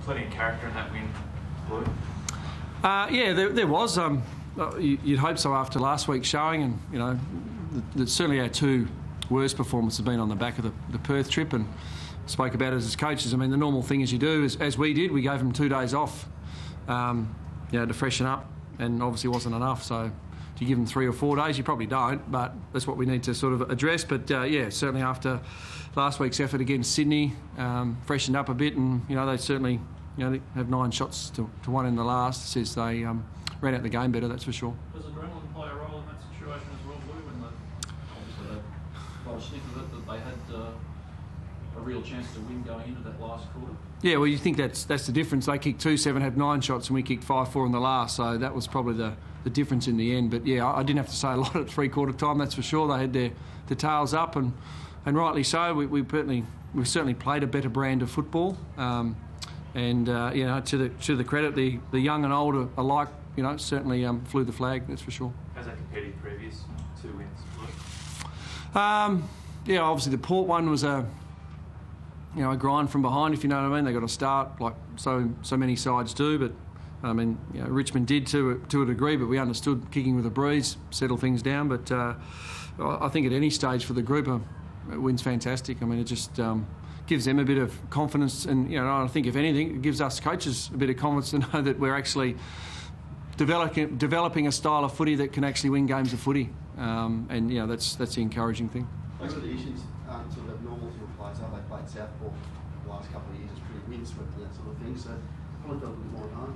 plenty of character in that win, Blue? Yeah, there was. You'd hope so after last week's showing, and certainly our two worst performances have been on the back of the Perth trip, and spoke about it as coaches. I mean, the normal thing as you do is, as we did, we gave them 2 days off, to freshen up, and obviously wasn't enough. So do you give them 3 or 4 days? You probably don't, but that's what we need to sort of address. But certainly after last week's effort against Sydney, freshened up a bit, and they certainly they have 9 shots to 1 in the last. Says they ran out the game better, that's for sure. Does adrenaline play a role in that situation as well, Blue? When obviously they got a sniff of it, that they had a real chance to win going into that last quarter. Yeah, well, you think that's the difference. They kicked 2-7, had 9 shots, and we kicked 5-4 in the last. So that was probably the difference in the end. But yeah, I didn't have to say a lot at 3/4 time. That's for sure. They had their tails up, and rightly so. We certainly played a better brand of football. To the credit, the young and old alike, certainly flew the flag. That's for sure. How's that compared to your previous 2 wins? Obviously the Port one was a grind from behind, if you know what I mean. They got to start like so many sides do, but I mean, Richmond did to a degree, but we understood kicking with a breeze, settle things down. But I think at any stage for the group, a win's fantastic. I mean, it just gives them a bit of confidence, and I think if anything, it gives us coaches a bit of confidence to know that we're actually developing a style of footy that can actually win games of footy, that's the encouraging thing. Most of the issues aren't sort of abnormal to your players. They played Southport the last couple of years. It's pretty windswept and that sort of thing. So probably felt a bit more at home.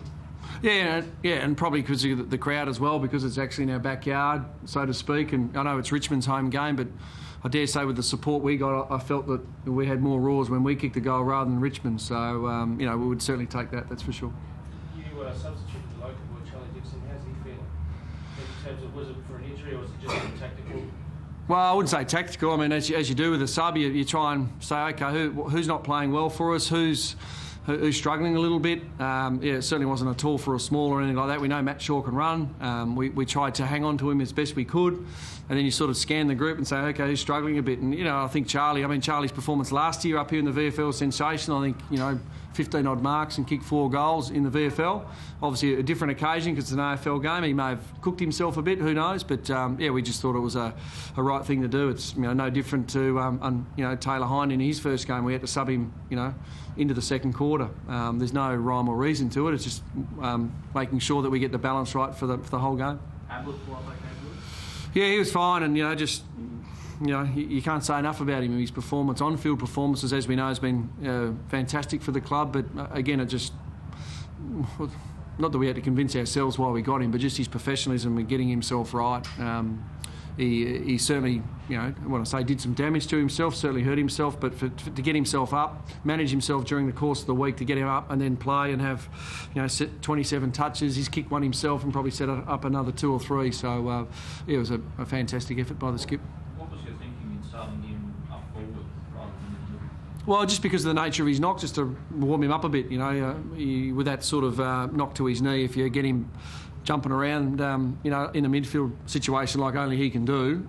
Yeah, and probably because of the crowd as well, because it's actually in our backyard, so to speak. And I know it's Richmond's home game, but I dare say with the support we got, I felt that we had more roars when we kicked the goal rather than Richmond. So, we would certainly take that, that's for sure. You substituted the local boy, Charlie Dixon. How's he feeling? In terms of, was it for an injury or was it just tactical? Well, I wouldn't say tactical. I mean, as you do with a sub, you try and say, okay, who's not playing well for us? Who's struggling a little bit? It certainly wasn't at all for a small or anything like that. We know Matt Shaw can run. We tried to hang on to him as best we could, and then you sort of scan the group and say, okay, who's struggling a bit? And I think Charlie's performance last year up here in the VFL was sensational. I think 15 odd marks and kicked 4 goals in the VFL. Obviously a different occasion because it's an AFL game. He may have cooked himself a bit, who knows? But we just thought it was a right thing to do. It's no different to Taylor Hind in his first game. We had to sub him into the second quarter. There's no rhyme or reason to it. It's just making sure that we get the balance right for the whole game. Yeah, he was fine, and you can't say enough about him. His performance, on-field performances, as we know, has been fantastic for the club. But again, it just, not that we had to convince ourselves why we got him, but just his professionalism and getting himself right. He certainly, when I say did some damage to himself, certainly hurt himself, but to get himself up, manage himself during the course of the week to get him up and then play and have, set 27 touches. He's kicked one himself and probably set up another 2 or 3. So, it was a fantastic effort by the skip. What was your thinking in starting him up forward rather than in the middle? Well, just because of the nature of his knock, just to warm him up a bit, with that sort of knock to his knee, if you get him jumping around, in a midfield situation like only he can do,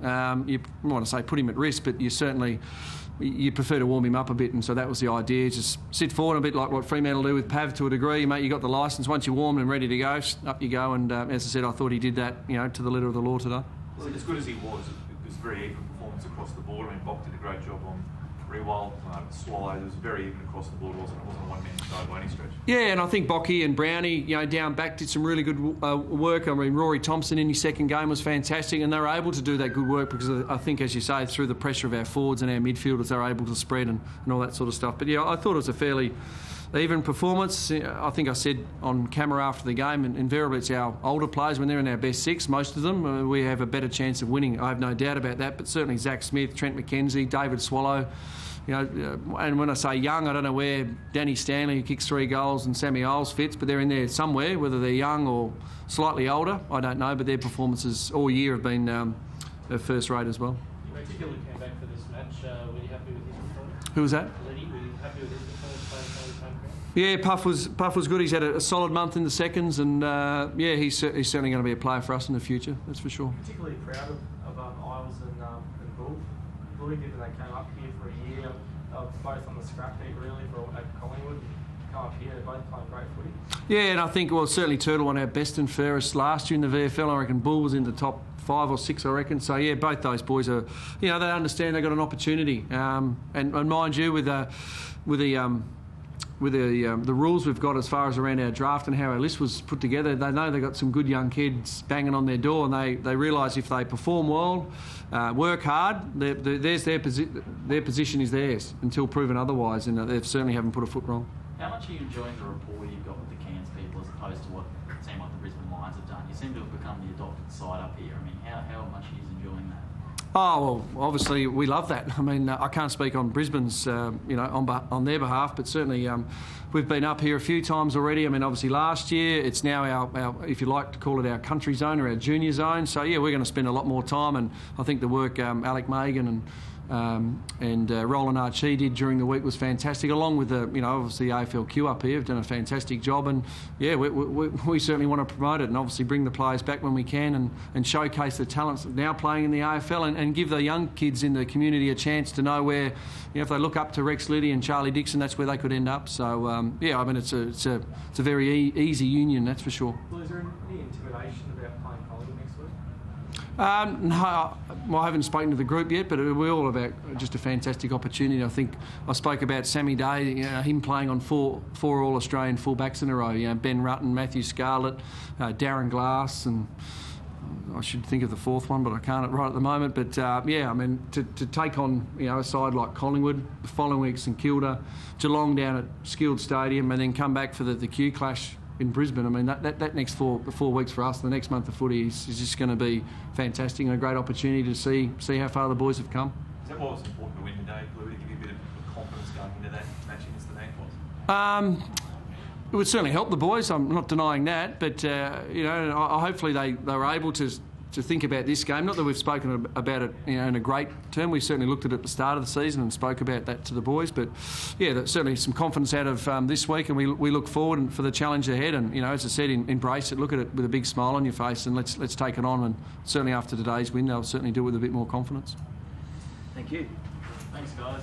you want to say put him at risk, but you prefer to warm him up a bit, and so that was the idea. Just sit forward a bit like what Fremantle do with Pav to a degree, mate. You got the licence. Once you're warm and ready to go, up you go. And as I said, I thought he did that, to the letter of the law today. Well, as good as he was, it was a very even performance across the board. I mean, Bock did a great job on Rewald, Swallow. It was very even across the board. It wasn't a one-man show by any stretch. Yeah, and I think Bocky and Brownie, down back did some really good work. I mean, Rory Thompson in his second game was fantastic, and they were able to do that good work because I think, as you say, through the pressure of our forwards and our midfielders, they were able to spread and all that sort of stuff. But yeah, I thought it was a fairly even performance. I think I said on camera after the game, and invariably it's our older players when they're in our best 6, most of them, we have a better chance of winning. I have no doubt about that, but certainly Zach Smith, Trent McKenzie, David Swallow, and when I say young, I don't know where Danny Stanley, who kicks 3 goals, and Sammy Isles fits, but they're in there somewhere, whether they're young or slightly older, I don't know, but their performances all year have been first rate as well. Particularly came back for this match. Were you happy with his performance? Who was that? Liddy, were you happy with his performance playing his home ground? Yeah, Puff was good. He's had a solid month in the seconds, and he's certainly going to be a player for us in the future, that's for sure. Particularly proud of Isles and Bull, given they came up here for a year, both on the scrap heap really at Collingwood. come up here, they're both playing great footy. Yeah, and I think, well, certainly Turtle won our best and fairest last year in the VFL. I reckon Bull was in the top 5 or 6, I reckon. So, yeah, both those boys are, they understand they've got an opportunity. And mind you, with the rules we've got as far as around our draft and how our list was put together, they know they've got some good young kids banging on their door, and they realise if they perform well, work hard, their position is theirs until proven otherwise, and they certainly haven't put a foot wrong. How much are you enjoying the rapport you've got with the Cairns people as opposed to what it seemed like the Brisbane Lions have done? You seem to have become the adopted side up here. I mean, how much are you enjoying that? Oh, well, obviously we love that. I mean, I can't speak on Brisbane's, on their behalf, but certainly we've been up here a few times already. I mean, obviously last year, it's now our, if you like to call it our country zone or our junior zone. So, yeah, we're going to spend a lot more time, and I think the work Alec Magan and Roland Archie did during the week was fantastic, along with obviously the AFL up here have done a fantastic job, and yeah, we certainly want to promote it and obviously bring the players back when we can and showcase the talents now playing in the AFL and give the young kids in the community a chance to know where, if they look up to Rex Liddy and Charlie Dixon, that's where they could end up. So I mean, it's a very easy union, that's for sure. Well, is there any intimidation about playing Collingwood next week? No, I haven't spoken to the group yet, but we're all about just a fantastic opportunity. I think I spoke about Sammy Day, him playing on four All-Australian fullbacks in a row. Ben Rutten, Matthew Scarlett, Darren Glass, and I should think of the fourth one, but I can't right at the moment. But I mean, to take on a side like Collingwood, the following week St Kilda, Geelong down at Skilled Stadium, and then come back for the Q Clash in Brisbane. I mean, that next 4 weeks for us, the next month of footy is just going to be fantastic and a great opportunity to see how far the boys have come. Is that what was important to win today, Blue, to give you a bit of confidence going into that match against the Magpies? It would certainly help the boys. I'm not denying that, but hopefully they were able to think about this game. Not that we've spoken about it in a great term. We certainly looked at it at the start of the season and spoke about that to the boys. But yeah, there's certainly some confidence out of this week, and we look forward for the challenge ahead. And as I said, embrace it, look at it with a big smile on your face, and let's take it on. And certainly after today's win, they'll certainly do it with a bit more confidence. Thank you. Thanks, guys.